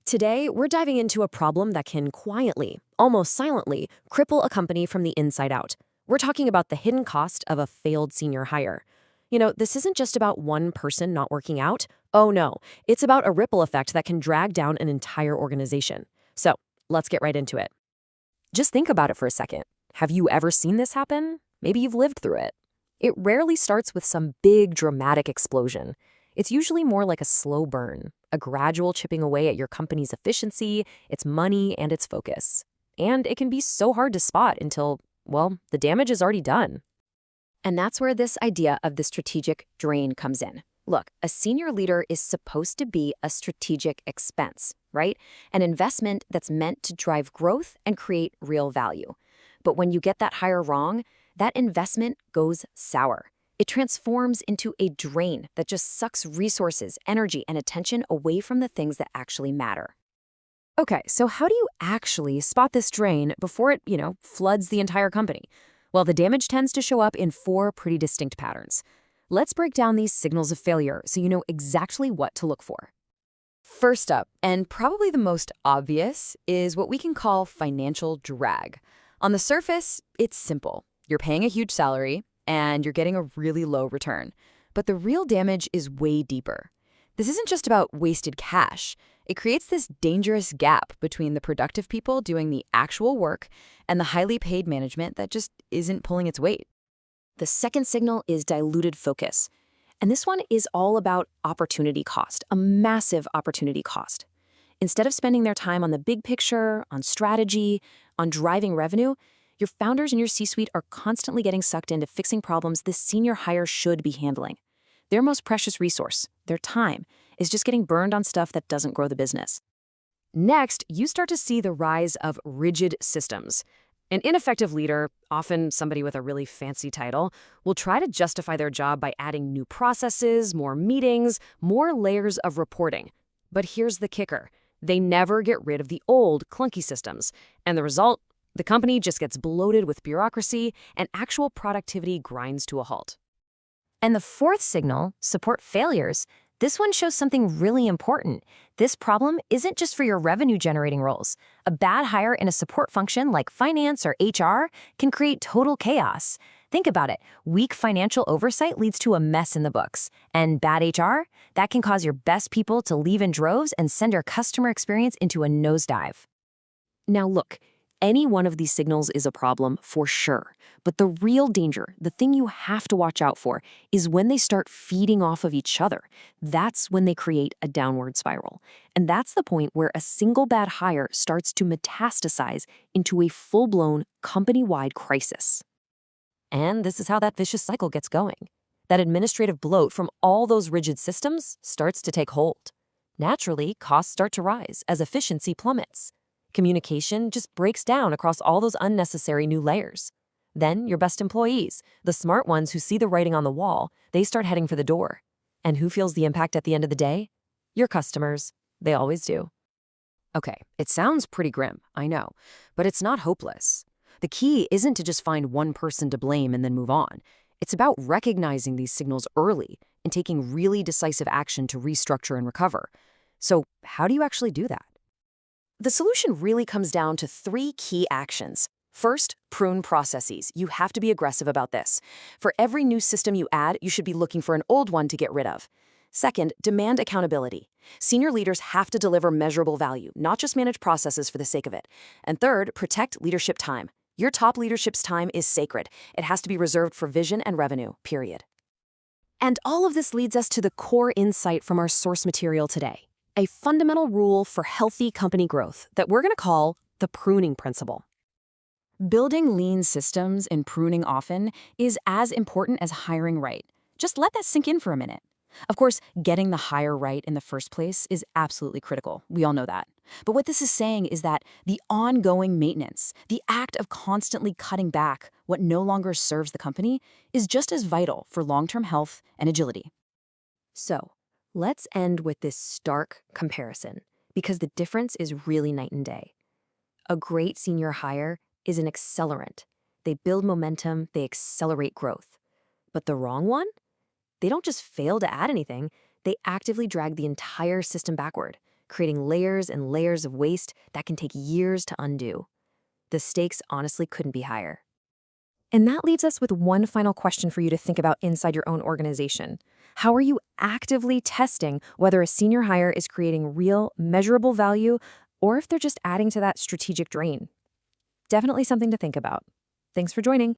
Today, we're diving into a problem that can quietly, almost silently, cripple a company from the inside out. We're talking about the hidden cost of a failed senior hire. This isn't just about one person not working out. Oh no, it's about a ripple effect that can drag down an entire organization. So, let's get right into it. Just think about it for a second. Have you ever seen this happen? Maybe you've lived through it. It rarely starts with some big, dramatic explosion. It's usually more like a slow burn, a gradual chipping away at your company's efficiency, its money, and its focus. And it can be so hard to spot until, well, the damage is already done. And that's where this idea of the strategic drain comes in. Look, a senior leader is supposed to be a strategic expense, right? An investment that's meant to drive growth and create real value. But when you get that hire wrong, that investment goes sour. It transforms into a drain that just sucks resources, energy, and attention away from the things that actually matter. Okay, so how do you actually spot this drain before it, floods the entire company? Well, the damage tends to show up in four pretty distinct patterns. Let's break down these signals of failure so you know exactly what to look for. First up, and probably the most obvious, is what we can call financial drag. On the surface, it's simple. You're paying a huge salary, and you're getting a really low return. But the real damage is way deeper. This isn't just about wasted cash. It creates this dangerous gap between the productive people doing the actual work and the highly paid management that just isn't pulling its weight. The second signal is diluted focus. And this one is all about opportunity cost, a massive opportunity cost. Instead of spending their time on the big picture, on strategy, on driving revenue, your founders and your C-suite are constantly getting sucked into fixing problems this senior hire should be handling. Their most precious resource, their time, is just getting burned on stuff that doesn't grow the business. Next, you start to see the rise of rigid systems. An ineffective leader, often somebody with a really fancy title, will try to justify their job by adding new processes, more meetings, more layers of reporting. But here's the kicker. They never get rid of the old, clunky systems. And the result? The company just gets bloated with bureaucracy, and actual productivity grinds to a halt. And the fourth signal, support failures, this one shows something really important. This problem isn't just for your revenue-generating roles. A bad hire in a support function like finance or HR can create total chaos. Think about it. Weak financial oversight leads to a mess in the books. And bad HR? That can cause your best people to leave in droves and send your customer experience into a nosedive. Now look, any one of these signals is a problem for sure. But the real danger, the thing you have to watch out for, is when they start feeding off of each other. That's when they create a downward spiral. And that's the point where a single bad hire starts to metastasize into a full-blown company-wide crisis. And this is how that vicious cycle gets going. That administrative bloat from all those rigid systems starts to take hold. Naturally, costs start to rise as efficiency plummets. Communication just breaks down across all those unnecessary new layers. Then your best employees, the smart ones who see the writing on the wall, they start heading for the door. And who feels the impact at the end of the day? Your customers. They always do. Okay, it sounds pretty grim, I know, but it's not hopeless. The key isn't to just find one person to blame and then move on. It's about recognizing these signals early and taking really decisive action to restructure and recover. So how do you actually do that? The solution really comes down to three key actions. First, prune processes. You have to be aggressive about this. For every new system you add, you should be looking for an old one to get rid of. Second, demand accountability. Senior leaders have to deliver measurable value, not just manage processes for the sake of it. And third, protect leadership time. Your top leadership's time is sacred. It has to be reserved for vision and revenue, period. And all of this leads us to the core insight from our source material today. A fundamental rule for healthy company growth that we're going to call the pruning principle. Building lean systems and pruning often is as important as hiring right. Just let that sink in for a minute. Of course, getting the hire right in the first place is absolutely critical. We all know that. But what this is saying is that the ongoing maintenance, the act of constantly cutting back what no longer serves the company, is just as vital for long-term health and agility. So, let's end with this stark comparison, because the difference is really night and day. A great senior hire is an accelerant. They build momentum, they accelerate growth. But the wrong one? They don't just fail to add anything, they actively drag the entire system backward. creating layers and layers of waste that can take years to undo. The stakes honestly couldn't be higher. And that leaves us with one final question for you to think about inside your own organization. How are you actively testing whether a senior hire is creating real, measurable value or if they're just adding to that strategic drain? Definitely something to think about. Thanks for joining.